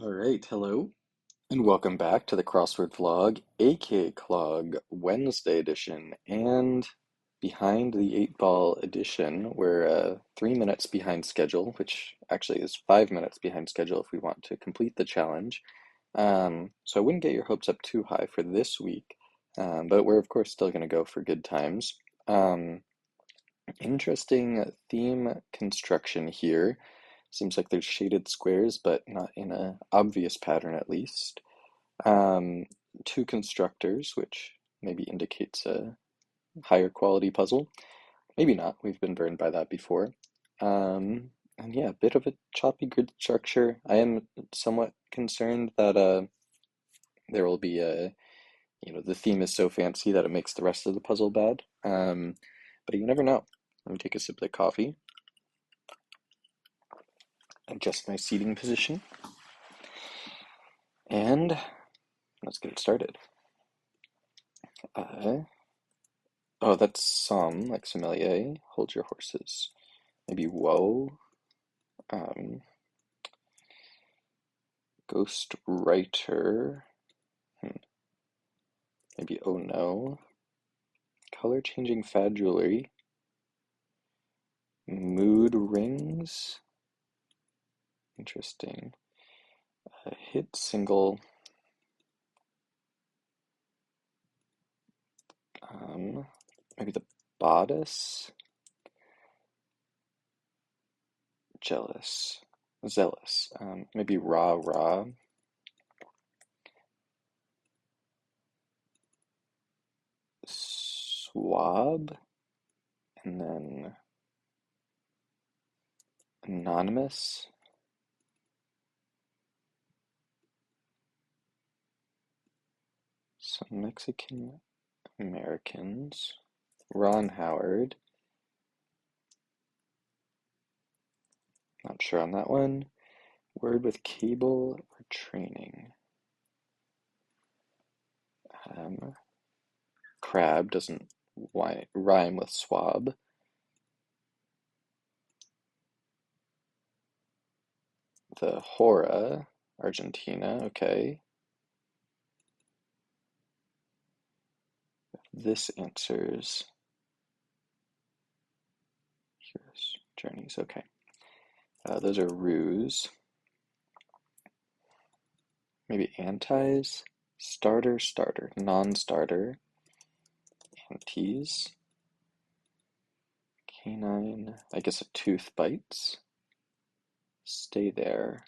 Alright, hello, and welcome back to the Crossword vlog, aka Clog Wednesday edition, and behind the 8 ball edition. We're 3 minutes behind schedule, which actually is 5 minutes behind schedule if we want to complete the challenge. So I wouldn't get your hopes up too high for this week, but we're of course still going to go for good times. Interesting theme construction here. Seems like there's shaded squares, but not in an obvious pattern at least. Um, Two constructors, which maybe indicates a higher quality puzzle. Maybe not, we've been burned by that before. And yeah, a bit of a choppy grid structure. I am somewhat concerned that there will be the theme is so fancy that it makes the rest of the puzzle bad. But you never know. Let me take a sip of the coffee, adjust my seating position, and let's get it started. Oh, that's some, like sommelier. Hold your horses. Maybe whoa. Um, Ghost writer. Maybe oh no. Color changing fad jewelry. Mood rings. Interesting. Hit single. Maybe the bodice. Jealous. Zealous. Maybe rah rah. Swab. And then anonymous. Some Mexican Americans. Ron Howard. Not sure on that one. Word with cable or training. Crab doesn't rhyme with swab. The Hora, Argentina, okay. This answers heroes, journeys, okay. Those are ruse. Maybe antis, starter, non-starter, antes, canine, I guess a tooth bites, stay there,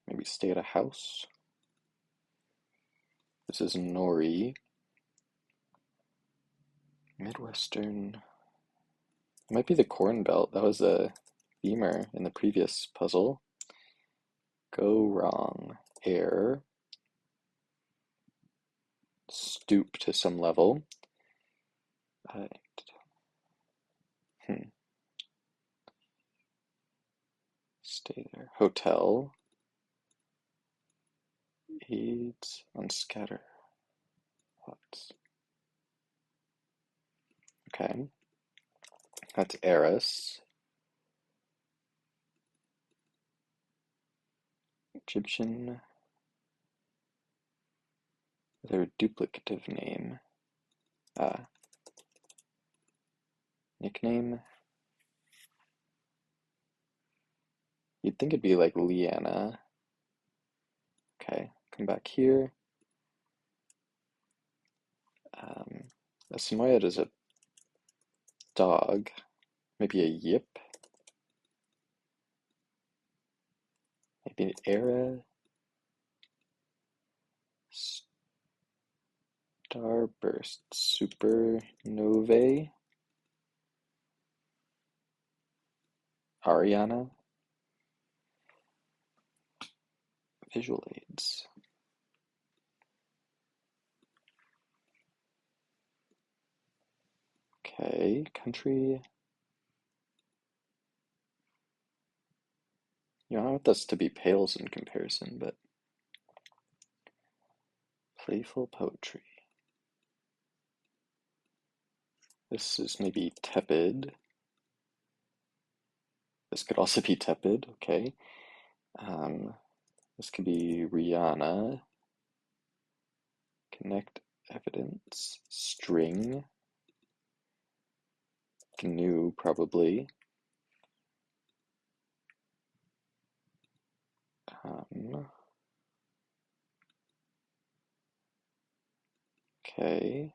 maybe stay at a house. This is nori, Midwestern, it might be the Corn Belt, that was a femur in the previous puzzle. Go wrong, air, stoop to some level. Uh, Stay there. Hotel. Aids on scatter plots. Okay. That's Eris. Egyptian. Their duplicative name. Nickname. You'd think it'd be like Leanna. Okay, come back here. A Samoyed is a dog. Maybe a yip. Maybe an era. Starburst. Supernovae. Ariana. Visual aids. Okay, country. You don't want this to be pales in comparison, but playful poetry. This is maybe tepid. This could also be tepid, okay. Um, this could be Rihanna. Connect evidence. String. GNU, probably. Okay.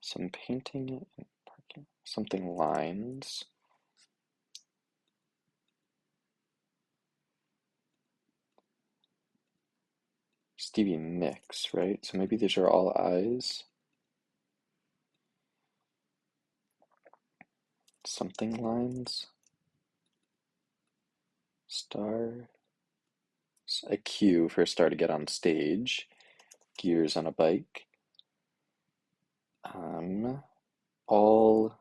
Some painting and parking. Something lines. Stevie Nicks, right? So maybe these are all eyes. Something lines. Star. A cue for a star to get on stage. Gears on a bike. All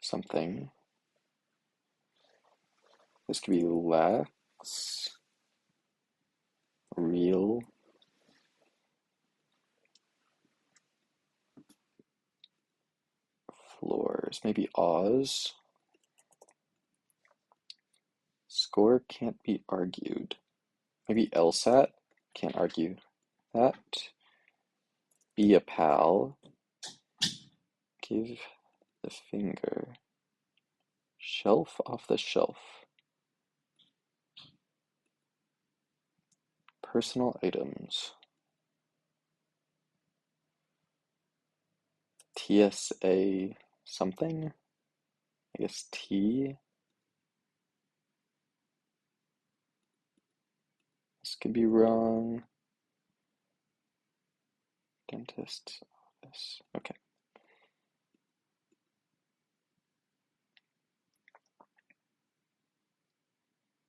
something. This could be lax. Real. Floors. Maybe Oz. Score can't be argued. Maybe LSAT. Can't argue that. Be a pal. Give the finger. Shelf off the shelf. Personal items. TSA something? I guess T. This could be wrong. Dentist's office. Okay.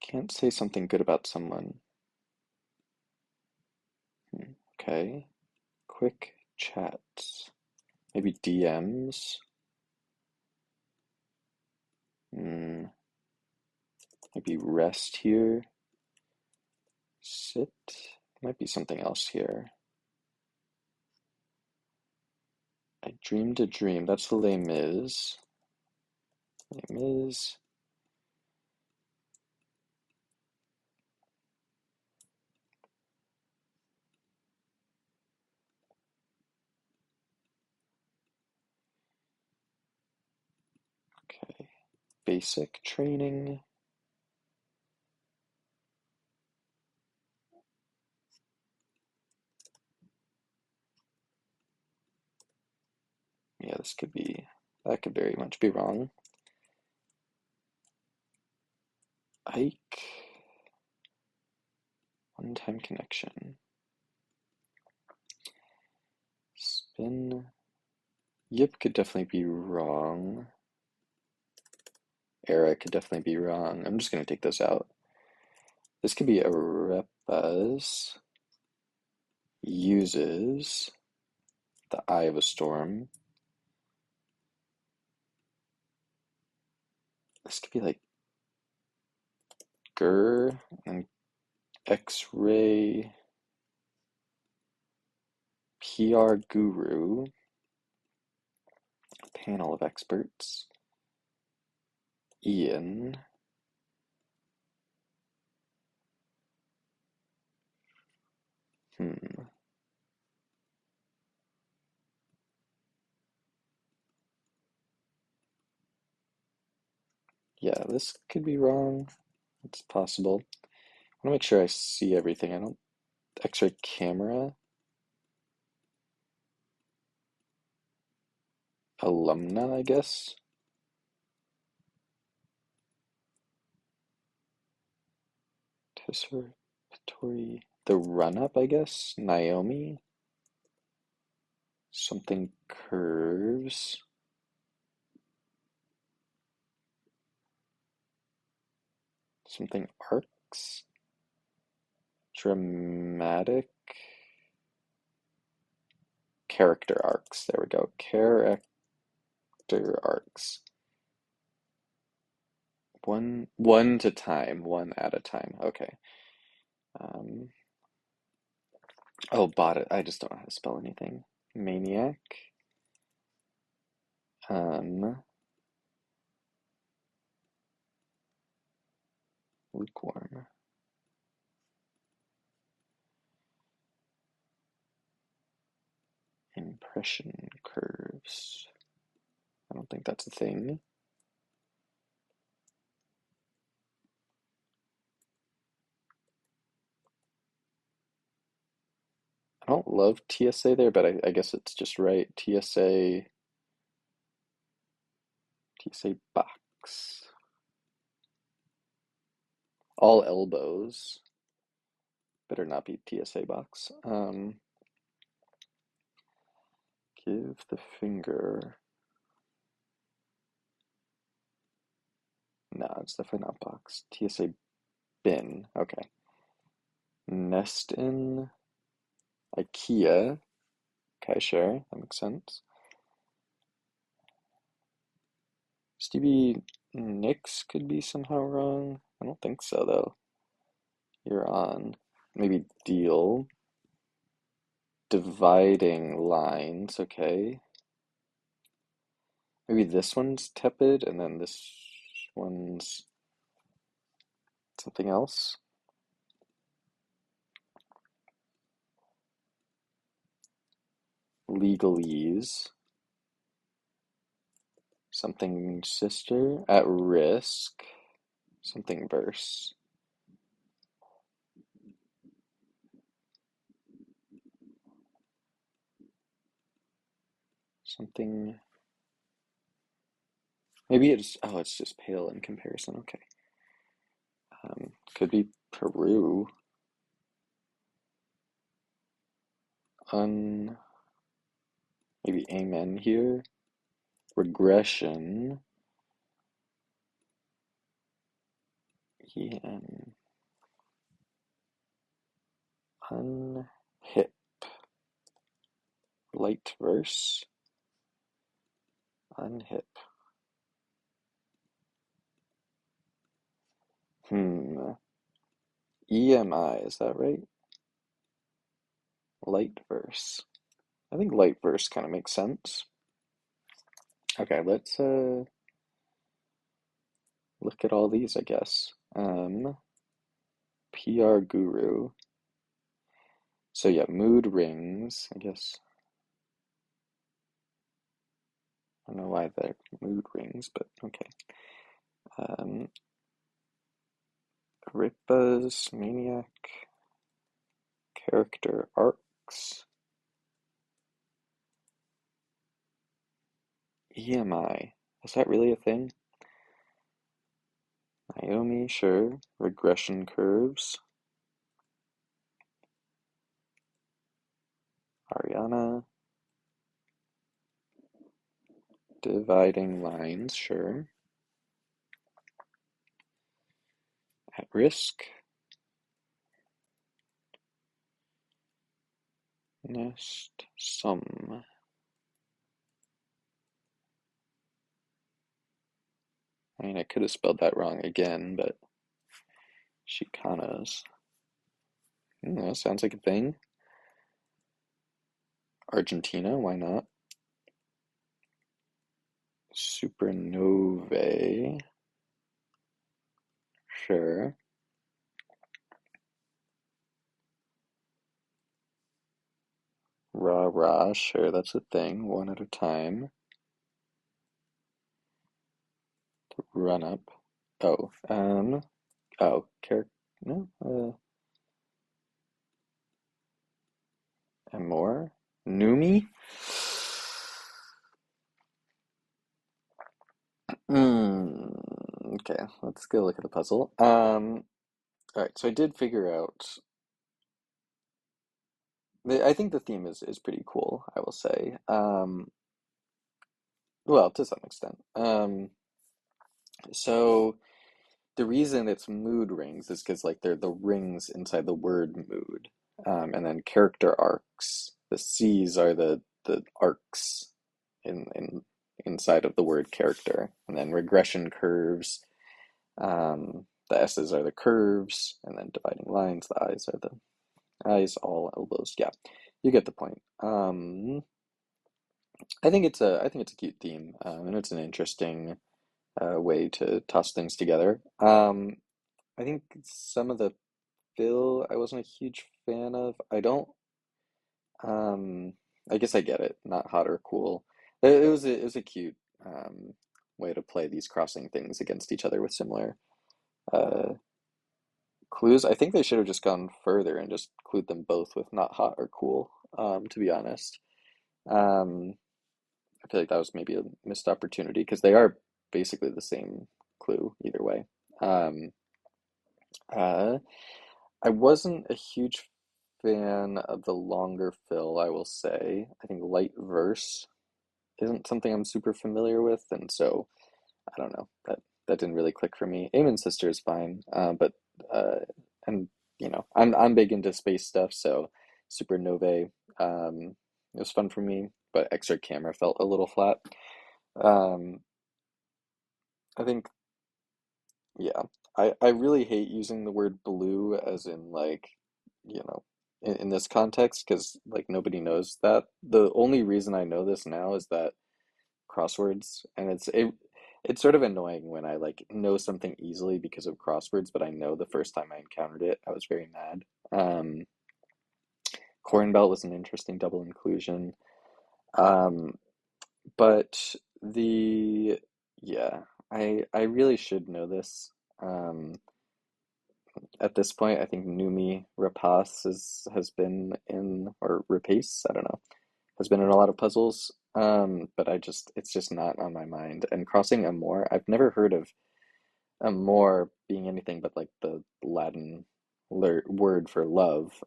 Can't say something good about someone. Okay. Quick chats. Maybe DMs. Maybe rest here. Sit. Might be something else here. I dreamed a dream. That's the Les Mis. Les Mis. Okay. Basic training. Yeah, this could be, that could very much be wrong. Ike. One-time connection. Spin. Yip could definitely be wrong. Era could definitely be wrong. I'm just going to take this out. This could be Arepas. Uses. The eye of a storm. This could be like Gur and X-ray. PR guru. Panel of experts. Ian. Yeah, this could be wrong. It's possible. I want to make sure I see everything. I don't. X-ray camera. Alumna, I guess. Anticipatory. The run-up, I guess. Naomi. Something curves. Something arcs. Dramatic. Character arcs. There we go. Character arcs. One to time. One at a time. Okay. Oh, bot it. I just don't know how to spell anything. maniac, lukewarm, impression curves. I don't think that's a thing. I don't love TSA there, but I guess it's just right. TSA box. All elbows. Better not be TSA box. Give the finger. No, it's definitely not box. TSA bin. Okay. Nest in. IKEA. Okay, sure. That makes sense. Stevie Nicks could be somehow wrong. I don't think so, though. You're on. Maybe deal. Dividing lines. Okay. Maybe this one's tepid, and then this one's something else. Legalese. Something sister. At risk. Something verse. Something. Maybe it's just pale in comparison. Okay. Could be Peru. Maybe amen here. Regression. Unhip. Light verse. Unhip. EMI, is that right? Light verse. I think light verse kind of makes sense. Okay, let's look at all these, I guess. PR guru. So yeah, mood rings, I guess. I don't know why they're mood rings, but okay. Ripa's maniac. Character arcs. EMI. Is that really a thing? Naomi, sure. Regression curves. Ariana. Dividing lines, sure. At risk. Nest some. I mean, I could have spelled that wrong again, but Chicanas. That sounds like a thing. Argentina, why not? Supernovae. Sure. Rah rah, sure, that's a thing. One at a time. Run up. Oh, character. No, and more. Numi? Okay, let's go look at the puzzle. All right, so I did figure out. I think the theme is pretty cool, I will say. Well, to some extent. So the reason it's mood rings is because like they're the rings inside the word mood, and then character arcs. The C's are the arcs in inside of the word character, and then regression curves. The S's are the curves, and then dividing lines. The I's are the eyes, all elbows. Yeah, you get the point. I think it's a cute theme, and it's an interesting way to toss things together. I think some of the fill I wasn't a huge fan of. I don't. Um, I guess I get it. Not hot or cool. It was a cute way to play these crossing things against each other with similar uh, clues. I think they should have just gone further and just clued them both with not hot or cool. To be honest, um, I feel like that was maybe a missed opportunity because they are basically the same clue either way. Um, uh, I wasn't a huge fan of the longer fill, I will say. I think light verse isn't something I'm super familiar with, and so I don't know that didn't really click for me. Aemon Sister is fine, but uh, and I'm big into space stuff, so Supernovae it was fun for me, but Extra Camera felt a little flat. Um, I think yeah, I really hate using the word blue as in like in this context because like nobody knows that. The only reason I know this now is that crosswords, and it's sort of annoying when I like know something easily because of crosswords, but I know the first time I encountered it, I was very mad. Um, Corn Belt was an interesting double inclusion. Um, but the yeah, I really should know this. Um, at this point, I think Numi Rapace has been in or Rapace, I don't know, has been in a lot of puzzles. But it's just not on my mind. And crossing Amor, I've never heard of Amor being anything but like the Latin word for love.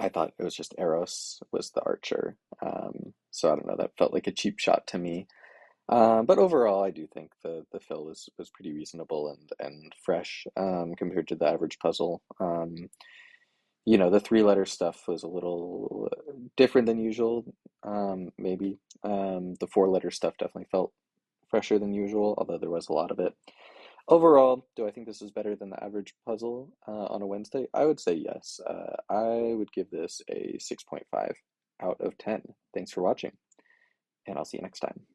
I thought it was just Eros was the archer. So I don't know, that felt like a cheap shot to me. But overall, I do think the fill was pretty reasonable and fresh compared to the average puzzle. The three-letter stuff was a little different than usual, maybe. The four-letter stuff definitely felt fresher than usual, although there was a lot of it. Overall, do I think this is better than the average puzzle on a Wednesday? I would say yes. I would give this a 6.5 out of 10. Thanks for watching, and I'll see you next time.